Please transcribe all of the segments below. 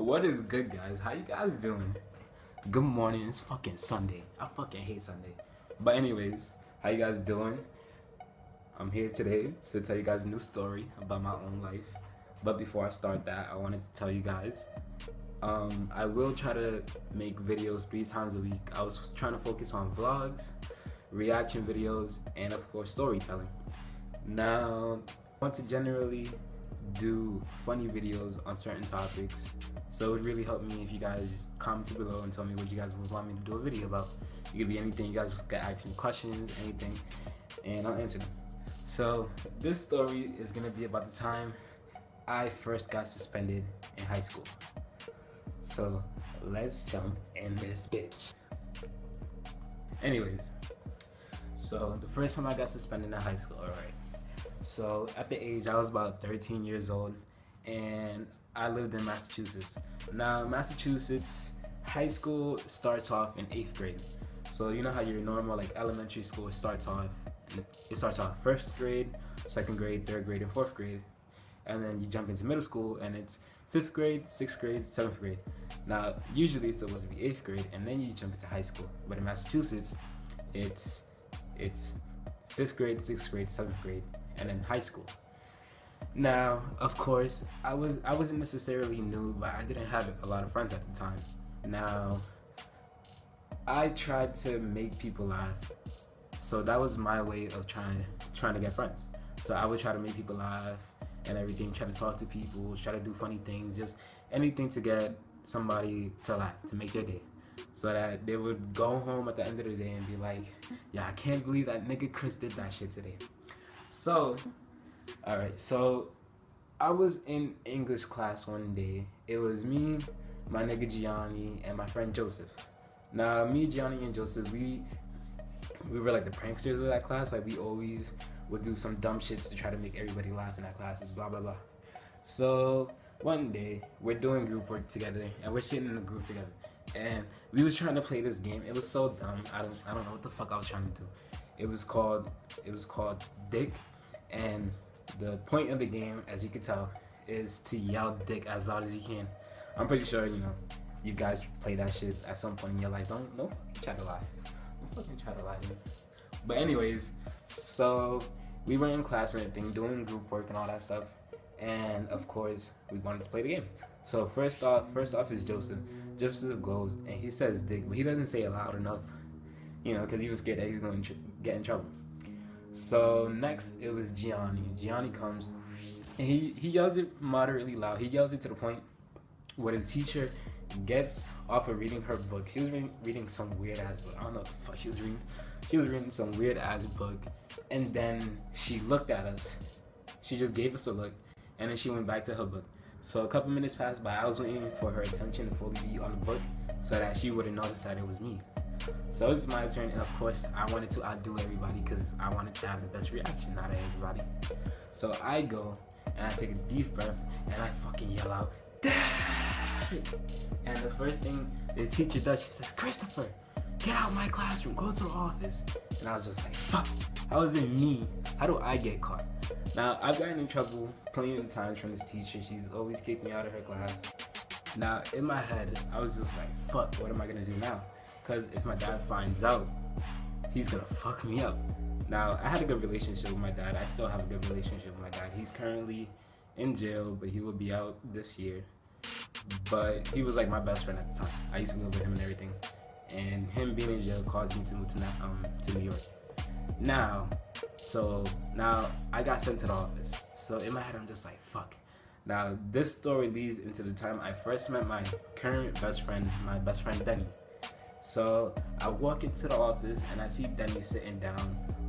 What is good, guys? How you guys doing? Good morning. It's fucking Sunday. I fucking hate Sunday. But anyways, how you guys doing? I'm here today to tell you guys a new story about my own life. But before I start that, I wanted to tell you guys, I will try to make videos 3 times a week. I was trying to focus on vlogs, reaction videos, and of course storytelling. Now, I want to generally do funny videos on certain topics, so it would really help me if you guys comment below and tell me what you guys would want me to do a video about. It could be anything. You guys can ask me questions, anything, and I'll answer them. So this story is gonna be about the time I first got suspended in high school. So let's jump in this bitch. Anyways, so the first time I got suspended in high school, alright. So at the age, I was about 13 years old, and I lived in Massachusetts. Now, Massachusetts high school starts off in 8th grade. So you know how your normal like elementary school starts off first grade, second grade, third grade, and fourth grade, and then you jump into middle school, and it's 5th grade, 6th grade, 7th grade. Now, usually it's supposed to be 8th grade, and then you jump into high school. But in Massachusetts, it's 5th grade, 6th grade, 7th grade, and then high school. Now, of course, I wasn't necessarily new, but I didn't have a lot of friends at the time. Now, I tried to make people laugh, so that was my way of trying to get friends. So I would try to make people laugh and everything, try to talk to people, try to do funny things, just anything to get somebody to laugh, to make their day, so that they would go home at the end of the day and be like, yeah, I can't believe that nigga Chris did that shit today. So, alright, so I was in English class one day. It was me, my nigga Gianni, and my friend Joseph. Now, me, Gianni, and Joseph, we were like the pranksters of that class. Like, we always would do some dumb shits to try to make everybody laugh in that class, blah, blah, blah. So, one day, we're doing group work together, and we're sitting in a group together. And we was trying to play this game. It was so dumb. I don't know what the fuck I was trying to do. It was called Dick, and the point of the game, as you can tell, is to yell dick as loud as you can. I'm pretty sure, you guys play that shit at some point in your life. Don't fucking try to lie. Don't fucking try to lie to me. But anyways, so we were in class and everything, doing group work and all that stuff. And of course, we wanted to play the game. So first off is Joseph. Joseph goes and he says dick, but he doesn't say it loud enough, because he was scared that he's going to get in trouble. So next it was Gianni. Gianni comes and he yells it moderately loud. He yells it to the point where the teacher gets off of reading her book. She was reading some weird ass book. I don't know what the fuck she was reading. She was reading some weird ass book, and then she looked at us. She just gave us a look, and then she went back to her book. So a couple minutes passed by. I was waiting for her attention to fully be on the book so that she wouldn't notice that it was me. So it's my turn, and of course I wanted to outdo everybody because I wanted to have the best reaction out of everybody. So I go and I take a deep breath and I fucking yell out, "Dad!" And the first thing the teacher does, she says, "Christopher, get out of my classroom, go to the office." And I was just like, fuck, how is it me? How do I get caught? Now, I've gotten in trouble plenty of times from this teacher. She's always kicked me out of her class. Now, in my head, I was just like, fuck, what am I gonna do now? Because if my dad finds out, he's gonna fuck me up. Now, I had a good relationship with my dad. I still have a good relationship with my dad. He's currently in jail, but he will be out this year. But he was like my best friend at the time. I used to live with him and everything. And him being in jail caused me to move to New York. Now I got sent to the office. So in my head, I'm just like, fuck. Now, this story leads into the time I first met my current best friend, my best friend Denny. So I walk into the office and I see Denny sitting down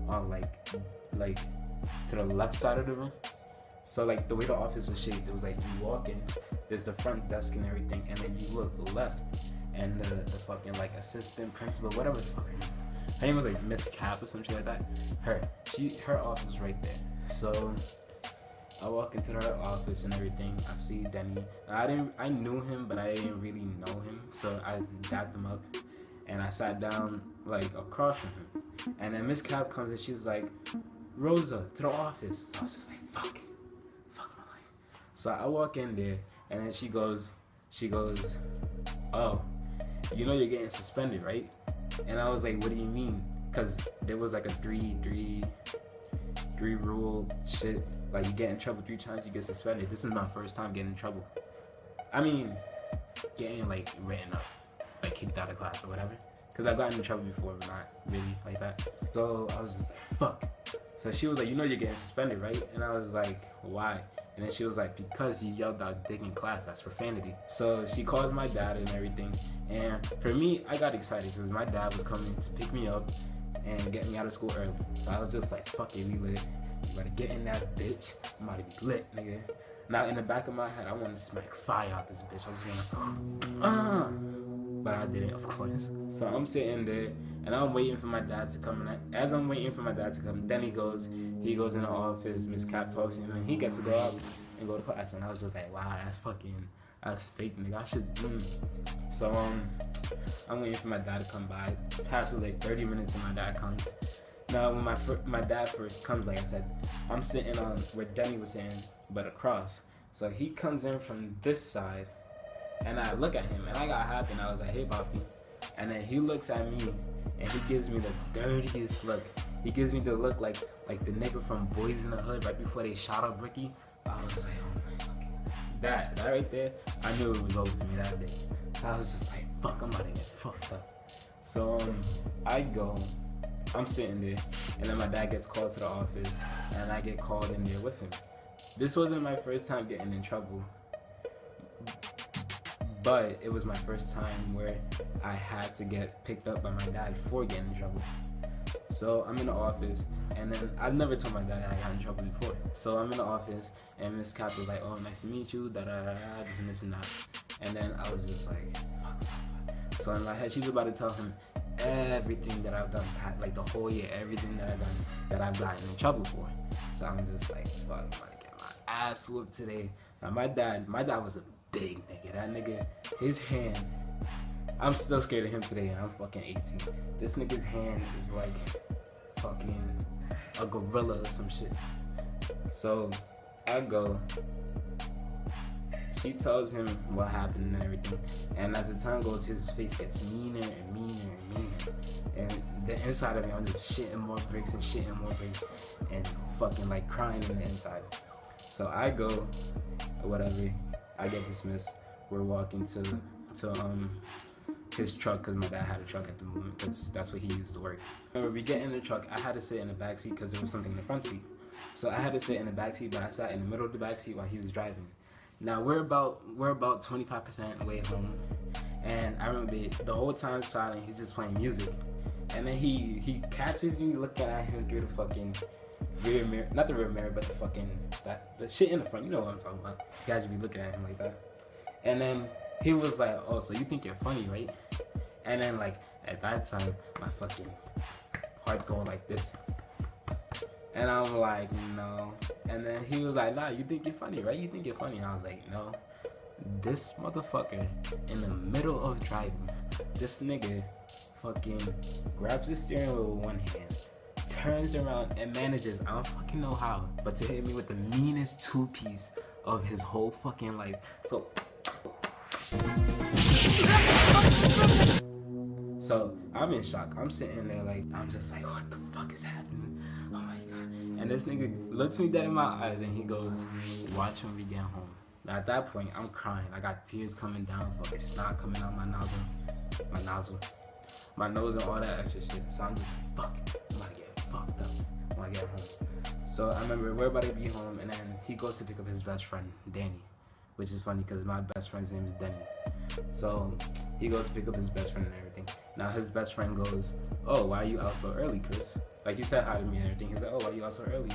on like to the left side of the room. So like the way the office was shaped, it was like you walk in, there's the front desk and everything, and then you look left, and the fucking like assistant principal, whatever the fuck her name was, like Miss Cap or something like that. Her office was right there. So I walk into her office and everything. I see Denny. I knew him, but I didn't really know him. So I dapped him up, and I sat down like across from him. And then Miss Cap comes and she's like, "Rosa, to the office." So I was just like, fuck my life. So I walk in there, and then she goes, She goes, "Oh, you know you're getting suspended, right?" And I was like, "What do you mean?" Because there was like a three rule shit. Like, you get in trouble 3 times, you get suspended. This is my first time getting in trouble. I mean, getting like written up, like kicked out of class or whatever. Because I've gotten in trouble before, but not really like that. So I was just like, fuck. So she was like, "You know you're getting suspended, right?" And I was like, "Why?" And then she was like, "Because you yelled out dick in class, that's profanity." So she calls my dad and everything. And for me, I got excited because my dad was coming to pick me up and get me out of school early. So I was just like, fuck it, we lit. You better get in that bitch. I'm about to be lit, nigga. Now in the back of my head, I want to smack fire out this bitch. I just want to, but I didn't, of course. So I'm sitting there and I'm waiting for my dad to come. And as I'm waiting for my dad to come, then he goes in the office. Miss Cap talks to him, and he gets to go out and go to class. And I was just like, wow, that's fake, nigga. I should. So I'm waiting for my dad to come by. Passes like 30 minutes and my dad comes. Now when my dad first comes, like I said, I'm sitting on where Denny was sitting, but across. So he comes in from this side, and I look at him, and I got happy, and I was like, "Hey, Poppy." And then he looks at me, and he gives me the dirtiest look. He gives me the look like the nigga from Boys in the Hood right before they shot up Ricky. I was like, oh my God. That right there, I knew it was over for me that day. I was just like, fuck, I'm about to get fucked up. So I'm sitting there, and then my dad gets called to the office, and I get called in there with him. This wasn't my first time getting in trouble, but it was my first time where I had to get picked up by my dad for getting in trouble. So I'm in the office, and then I've never told my dad I got in trouble before. So I'm in the office, and Miss Cap was like, "Oh, nice to meet you, this and this and that." And then I was just like, fuck. So in my head, she's about to tell him everything that I've done, like the whole year, everything that I've done, that I've gotten in trouble for. So I'm just like, fuck, I'm about to get my ass whooped today. Now my dad was a big nigga. That nigga, his hand, I'm still scared of him today, and I'm fucking 18. This nigga's hand is like fucking a gorilla or some shit. So I go, she tells him what happened and everything, and as the time goes, his face gets meaner and meaner and meaner, and the inside of me, I'm just shitting more bricks and fucking like crying in the inside. So I go, whatever, I get dismissed. We're walking to his truck, because my dad had a truck at the moment, because that's what he used to work. When we get in the truck, I had to sit in the back seat because there was something in the front seat. So I had to sit in the back seat, but I sat in the middle of the back seat while he was driving. Now we're about 25% way home, and I remember the whole time silent, he's just playing music, and then he catches me looking at him through the fucking rear mirror, not the rear mirror, but the shit in the front. You know what I'm talking about. You guys be looking at him like that, and then he was like, "Oh, so you think you're funny, right?" And then like at that time, my fucking heart's going like this. And I'm like, no. And then he was like, "Nah, you think you're funny, right? You think you're funny." And I was like, no. This motherfucker, in the middle of driving, this nigga fucking grabs the steering wheel with one hand, turns around and manages, I don't fucking know how, but to hit me with the meanest 2-piece of his whole fucking life. So I'm in shock. I'm sitting there like, I'm just like, what the fuck is happening? Oh my God. And this nigga looks me dead in my eyes and he goes, "Watch when we get home." Now at that point, I'm crying. I got tears coming down, fucking snot coming out my nose and all that extra shit. So I'm just like, fuck, I'm about to get fucked up when I get home. So I remember we're about to be home, and then he goes to pick up his best friend, Danny, which is funny because my best friend's name is Denny. So he goes to pick up his best friend and everything. Now his best friend goes, "Oh, why are you out so early, Chris?" Like, he said hi to me and everything. He's like, "Oh, why are you out so early?"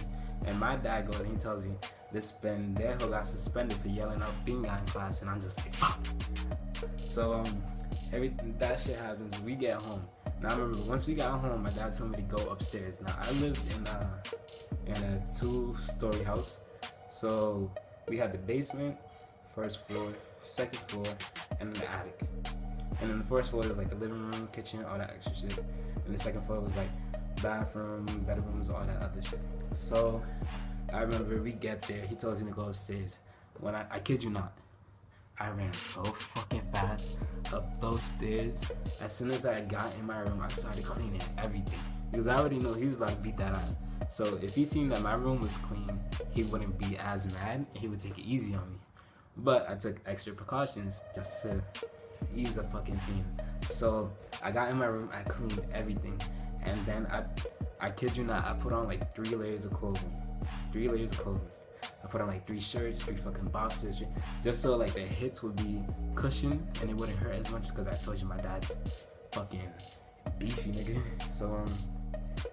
And my dad goes and he tells me, "This pendejo got suspended for yelling out binga in class." And I'm just like, fuck. So everything that shit happens. We get home. Now I remember once we got home, my dad told me to go upstairs. Now I lived in a 2-story house, so we had the basement, first floor, second floor, and then the attic. And then the first floor was like the living room, kitchen, all that extra shit. And the second floor was like bathroom, bedrooms, all that other shit. So I remember we get there, he tells me to go upstairs. When I kid you not, I ran so fucking fast up those stairs. As soon as I got in my room, I started cleaning everything because I already know he was about to beat that out. So if he seen that my room was clean, he wouldn't be as mad and he would take it easy on me. But I took extra precautions just to ease the fucking pain. So I got in my room, I cleaned everything, and then I kid you not, I put on like 3 layers of clothing. 3 layers of clothing. I put on like 3 shirts, 3 fucking boxers, just so like the hits would be cushioned and it wouldn't hurt as much because I told you my dad's fucking beefy, nigga. So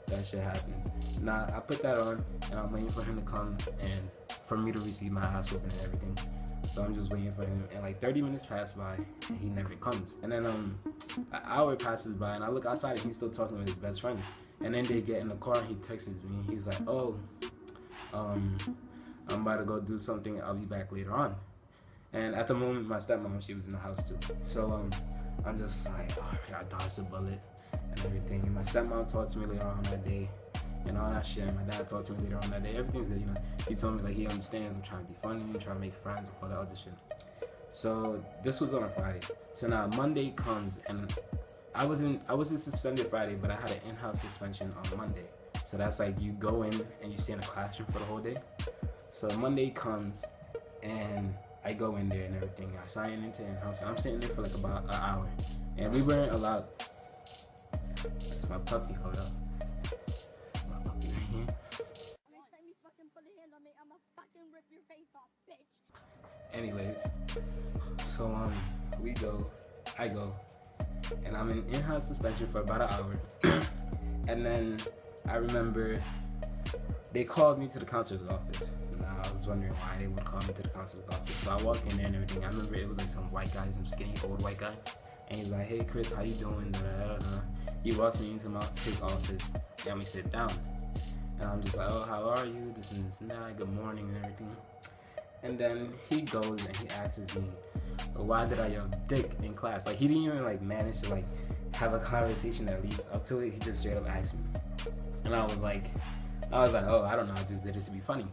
that shit happened. Nah, I put that on and I'm waiting for him to come and for me to receive my ass whooping and everything. So I'm just waiting for him, and like 30 minutes pass by and he never comes. And then an hour passes by and I look outside and he's still talking with his best friend. And then they get in the car and he texts me. He's like, oh, I'm about to go do something. I'll be back later on. And at the moment, my stepmom, she was in the house too. So I'm just like, oh, I dodged a bullet and everything. And my stepmom talked to me later on that day and all that shit. And my dad talked to me later on that day. Everything's good, you know. He told me like he understands. I'm trying to be funny, I'm trying to make friends, all that other shit. So this was on a Friday. So now Monday comes and I wasn't suspended Friday, but I had an in-house suspension on Monday. So that's like you go in and you stay in a classroom for the whole day. So Monday comes and I go in there and everything. I sign into in-house. I'm sitting there for like about an hour. And we weren't allowed. That's my puppy, hold up. My puppy right here. Next time you fucking put a hand on me, I'ma fucking rip your face off, bitch. Anyways, so I go, and I'm in in-house suspension for about an hour. And then I remember they called me to the counselor's office. Now I was wondering why they would call me to the counselor's office. So I walk in there and everything. I remember it was like some white guy, some skinny old white guy, and he's like, "Hey Chris, how you doing?" Da, da, da, da. He walks me into his office, got me sit down, and I'm just like, "Oh, how are you? This and this and that. Good morning and everything." And then he goes and he asks me, why did I yell dick in class? Like he didn't even like manage to like have a conversation that leads up to it. He just straight up asked me. And I was like, oh, I don't know, I just did it to be funny.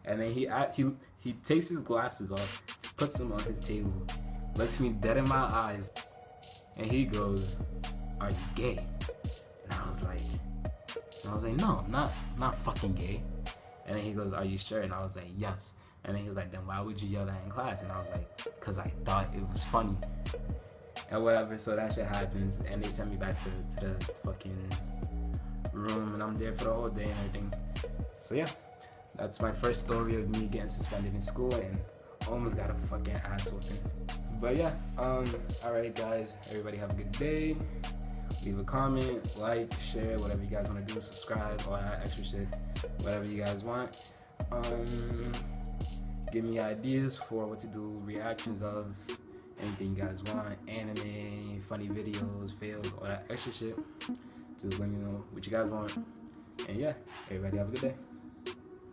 And then he takes his glasses off, puts them on his table, looks me dead in my eyes, and he goes, "Are you gay?" And I was like, no, I'm not fucking gay. And then he goes, "Are you sure?" And I was like, "Yes." And then he was like, "Then why would you yell that in class?" And I was like, "Cause I thought it was funny." And whatever, so that shit happens, and they send me back to the fucking room, and I'm there for the whole day and everything. So yeah, that's my first story of me getting suspended in school and almost got a fucking ass whooping. But yeah, alright guys, everybody have a good day. Leave a comment, like, share, whatever you guys want to do, subscribe, all that extra shit, whatever you guys want. Give me ideas for what to do, reactions of, anything you guys want, anime, funny videos, fails, all that extra shit. Just let me know what you guys want. And yeah, everybody have a good day.